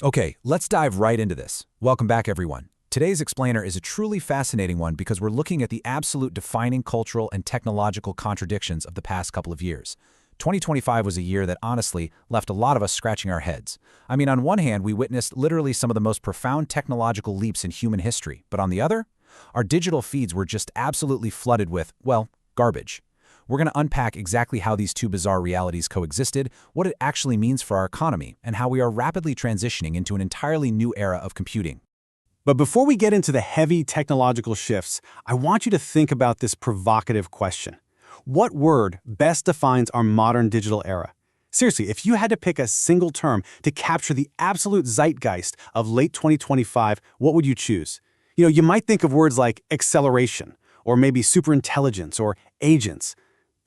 Okay, let's dive right into this. Welcome back, everyone. Today's explainer is a truly fascinating one because we're looking at the absolute defining cultural and technological contradictions of the past couple of years. 2025 was a year that honestly left a lot of us scratching our heads. I mean, on one hand, we witnessed literally some of the most profound technological leaps in human history, but on the other, our digital feeds were just absolutely flooded with, well, garbage. We're going to unpack exactly how these two bizarre realities coexisted, what it actually means for our economy, and how we are rapidly transitioning into an entirely new era of computing. But before we get into the heavy technological shifts, I want you to think about this provocative question. What word best defines our modern digital era? Seriously, if you had to pick a single term to capture the absolute zeitgeist of late 2025, what would you choose? You might think of words like acceleration, or maybe superintelligence, or agents.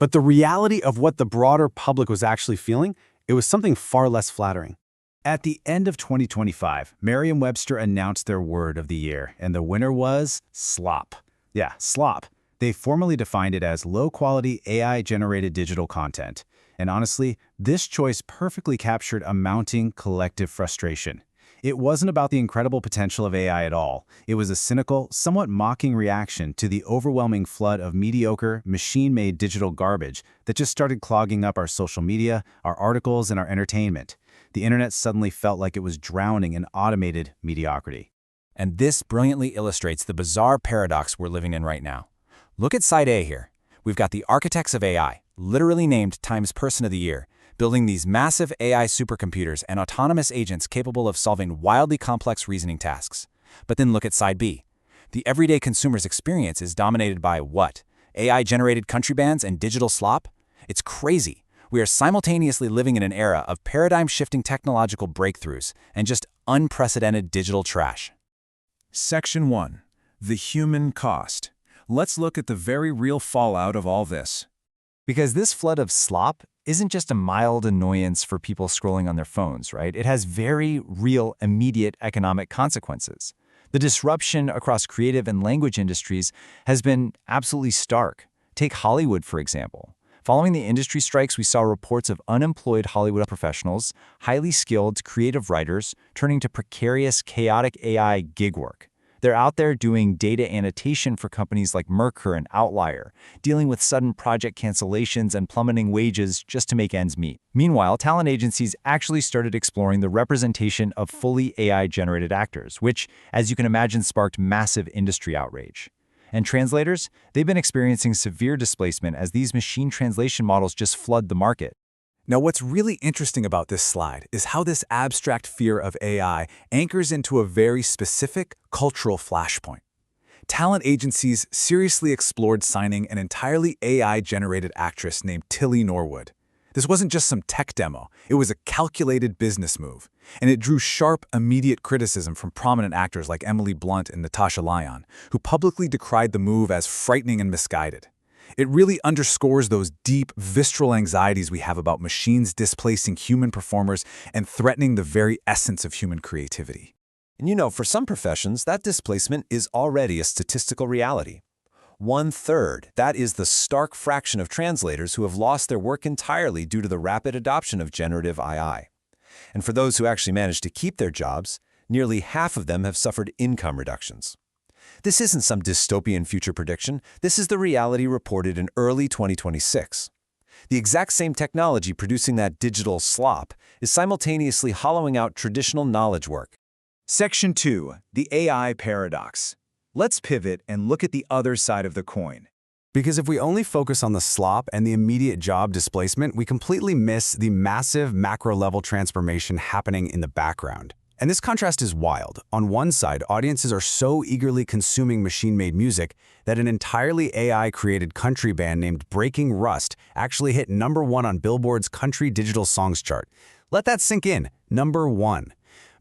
But the reality of what the broader public was actually feeling, it was something far less flattering. At the end of 2025, Merriam-Webster announced their word of the year, and the winner was slop. Yeah, slop. They formally defined it as low-quality AI-generated digital content. And honestly, this choice perfectly captured a mounting collective frustration. It wasn't about the incredible potential of AI at all. It was a cynical, somewhat mocking reaction to the overwhelming flood of mediocre, machine-made digital garbage that just started clogging up our social media, our articles, and our entertainment. The internet suddenly felt like it was drowning in automated mediocrity. And this brilliantly illustrates the bizarre paradox we're living in right now. Look at side A here. We've got the architects of AI, literally named Time's Person of the Year, building these massive AI supercomputers and autonomous agents capable of solving wildly complex reasoning tasks. But then look at side B. The everyday consumer's experience is dominated by what? AI-generated country bands and digital slop? It's crazy. We are simultaneously living in an era of paradigm-shifting technological breakthroughs and just unprecedented digital trash. Section 1. The human cost. Let's look at the very real fallout of all this. Because this flood of slop isn't just a mild annoyance for people scrolling on their phones, right? It has very real, immediate economic consequences. The disruption across creative and language industries has been absolutely stark. Take Hollywood, for example. Following the industry strikes, we saw reports of unemployed Hollywood professionals, highly skilled creative writers, turning to precarious, chaotic AI gig work. They're out there doing data annotation for companies like Mercer and Outlier, dealing with sudden project cancellations and plummeting wages just to make ends meet. Meanwhile, talent agencies actually started exploring the representation of fully AI-generated actors, which, as you can imagine, sparked massive industry outrage. And translators, they've been experiencing severe displacement as these machine translation models just flood the market. Now, what's really interesting about this slide is how this abstract fear of AI anchors into a very specific cultural flashpoint. Talent agencies seriously explored signing an entirely AI-generated actress named Tilly Norwood. This wasn't just some tech demo, it was a calculated business move. And it drew sharp, immediate criticism from prominent actors like Emily Blunt and Natasha Lyonne, who publicly decried the move as frightening and misguided. It really underscores those deep, visceral anxieties we have about machines displacing human performers and threatening the very essence of human creativity. And for some professions, that displacement is already a statistical reality. 1/3, that is the stark fraction of translators who have lost their work entirely due to the rapid adoption of generative AI. And for those who actually manage to keep their jobs, nearly half of them have suffered income reductions. This isn't some dystopian future prediction. This is the reality reported in early 2026. The exact same technology producing that digital slop is simultaneously hollowing out traditional knowledge work. Section 2. The AI paradox. Let's pivot and look at the other side of the coin. Because if we only focus on the slop and the immediate job displacement, we completely miss the massive macro-level transformation happening in the background. And this contrast is wild. On one side, audiences are so eagerly consuming machine-made music that an entirely AI-created country band named Breaking Rust actually hit #1 on Billboard's Country Digital Songs chart. Let that sink in, #1.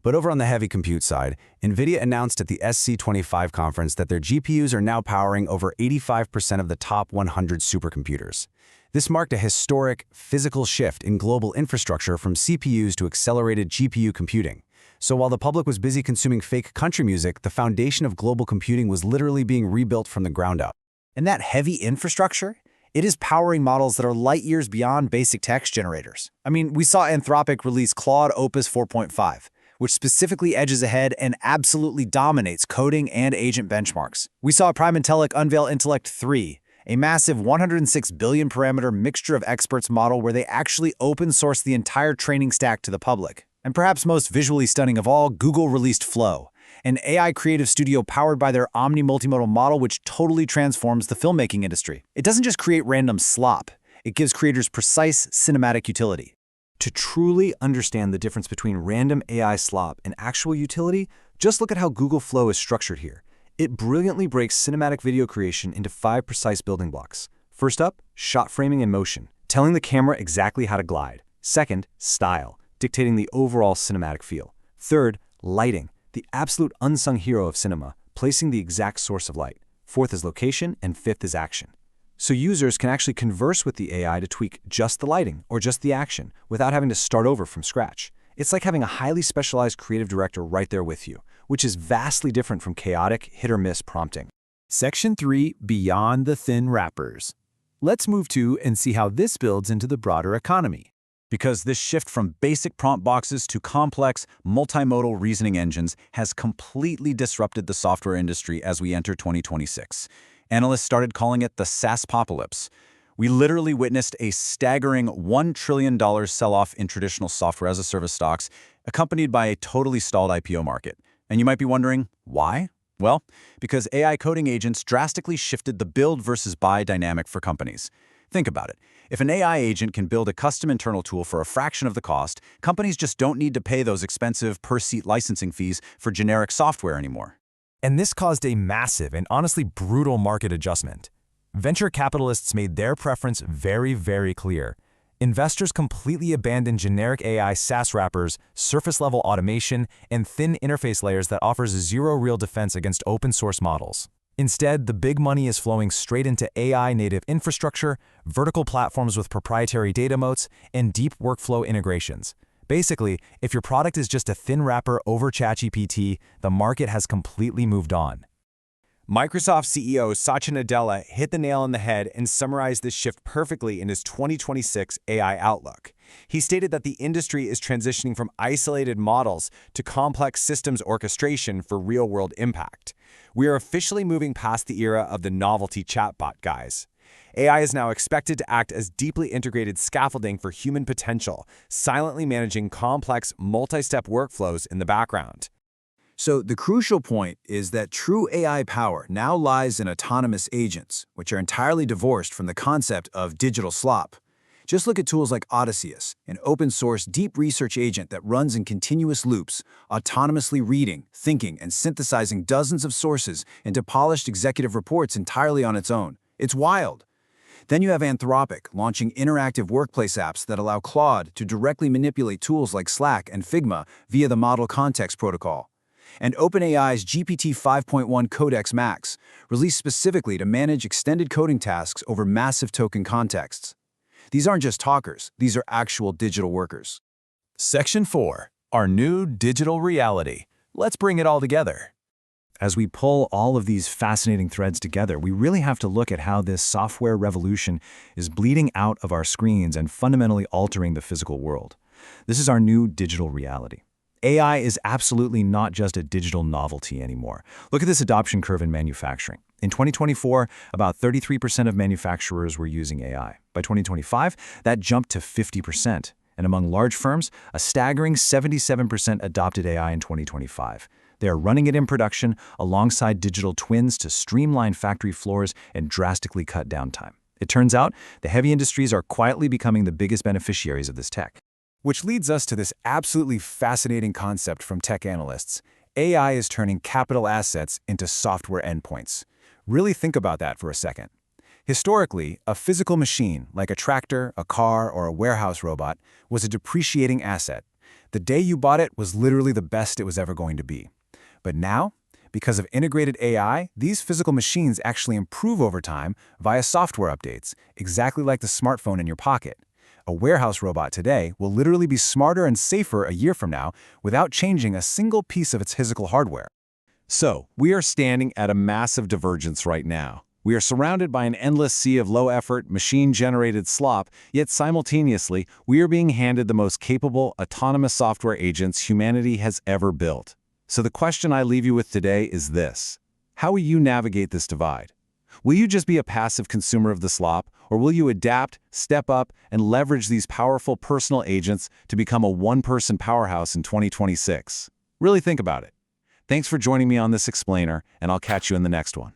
But over on the heavy compute side, NVIDIA announced at the SC25 conference that their GPUs are now powering over 85% of the top 100 supercomputers. This marked a historic, physical shift in global infrastructure from CPUs to accelerated GPU computing. So while the public was busy consuming fake country music, the foundation of global computing was literally being rebuilt from the ground up. And that heavy infrastructure, it is powering models that are light years beyond basic text generators. I mean, we saw Anthropic release Claude Opus 4.5, which specifically edges ahead and absolutely dominates coding and agent benchmarks. We saw Prime Intellect unveil Intellect 3, a massive 106 billion parameter mixture of experts model where they actually open source the entire training stack to the public. And perhaps most visually stunning of all, Google released Flow, an AI creative studio powered by their Omni multimodal model which totally transforms the filmmaking industry. It doesn't just create random slop, it gives creators precise cinematic utility. To truly understand the difference between random AI slop and actual utility, just look at how Google Flow is structured here. It brilliantly breaks cinematic video creation into 5 precise building blocks. First up, shot framing and motion, telling the camera exactly how to glide. Second, style, dictating the overall cinematic feel. Third, lighting, the absolute unsung hero of cinema, placing the exact source of light. Fourth is location, and fifth is action. So users can actually converse with the AI to tweak just the lighting or just the action without having to start over from scratch. It's like having a highly specialized creative director right there with you, which is vastly different from chaotic, hit-or-miss prompting. Section 3, Beyond the Thin Wrappers. Let's move to and see how this builds into the broader economy. Because this shift from basic prompt boxes to complex, multimodal reasoning engines has completely disrupted the software industry as we enter 2026. Analysts started calling it the SaaSpocalypse. We literally witnessed a staggering $1 trillion sell-off in traditional software-as-a-service stocks, accompanied by a totally stalled IPO market. And you might be wondering, why? Well, because AI coding agents drastically shifted the build versus buy dynamic for companies. Think about it. If an AI agent can build a custom internal tool for a fraction of the cost, companies just don't need to pay those expensive per-seat licensing fees for generic software anymore. And this caused a massive and honestly brutal market adjustment. Venture capitalists made their preference very, very clear. Investors completely abandoned generic AI SaaS wrappers, surface-level automation, and thin interface layers that offers zero real defense against open-source models. Instead, the big money is flowing straight into AI-native infrastructure, vertical platforms with proprietary data moats, and deep workflow integrations. Basically, if your product is just a thin wrapper over ChatGPT, the market has completely moved on. Microsoft CEO Satya Nadella hit the nail on the head and summarized this shift perfectly in his 2026 AI outlook. He stated that the industry is transitioning from isolated models to complex systems orchestration for real-world impact. We are officially moving past the era of the novelty chatbot guys. AI is now expected to act as deeply integrated scaffolding for human potential, silently managing complex, multi-step workflows in the background. So the crucial point is that true AI power now lies in autonomous agents, which are entirely divorced from the concept of digital slop. Just look at tools like Odysseus, an open-source deep research agent that runs in continuous loops, autonomously reading, thinking, and synthesizing dozens of sources into polished executive reports entirely on its own. It's wild. Then you have Anthropic, launching interactive workplace apps that allow Claude to directly manipulate tools like Slack and Figma via the Model Context Protocol. And OpenAI's GPT 5.1 Codex Max, released specifically to manage extended coding tasks over massive token contexts. These aren't just talkers, these are actual digital workers. Section 4, Our New Digital Reality. Let's bring it all together. As we pull all of these fascinating threads together, we really have to look at how this software revolution is bleeding out of our screens and fundamentally altering the physical world. This is our new digital reality. AI is absolutely not just a digital novelty anymore. Look at this adoption curve in manufacturing. In 2024, about 33% of manufacturers were using AI. By 2025, that jumped to 50%. And among large firms, a staggering 77% adopted AI in 2025. They are running it in production alongside digital twins to streamline factory floors and drastically cut downtime. It turns out, the heavy industries are quietly becoming the biggest beneficiaries of this tech. Which leads us to this absolutely fascinating concept from tech analysts. AI is turning capital assets into software endpoints. Really think about that for a second. Historically, a physical machine, like a tractor, a car, or a warehouse robot, was a depreciating asset. The day you bought it was literally the best it was ever going to be. But now, because of integrated AI, these physical machines actually improve over time via software updates, exactly like the smartphone in your pocket. A warehouse robot today will literally be smarter and safer a year from now without changing a single piece of its physical hardware. So, we are standing at a massive divergence right now. We are surrounded by an endless sea of low-effort, machine-generated slop, yet simultaneously, we are being handed the most capable, autonomous software agents humanity has ever built. So the question I leave you with today is this: how will you navigate this divide? Will you just be a passive consumer of the slop, or will you adapt, step up, and leverage these powerful personal agents to become a one-person powerhouse in 2026? Really think about it. Thanks for joining me on this explainer, and I'll catch you in the next one.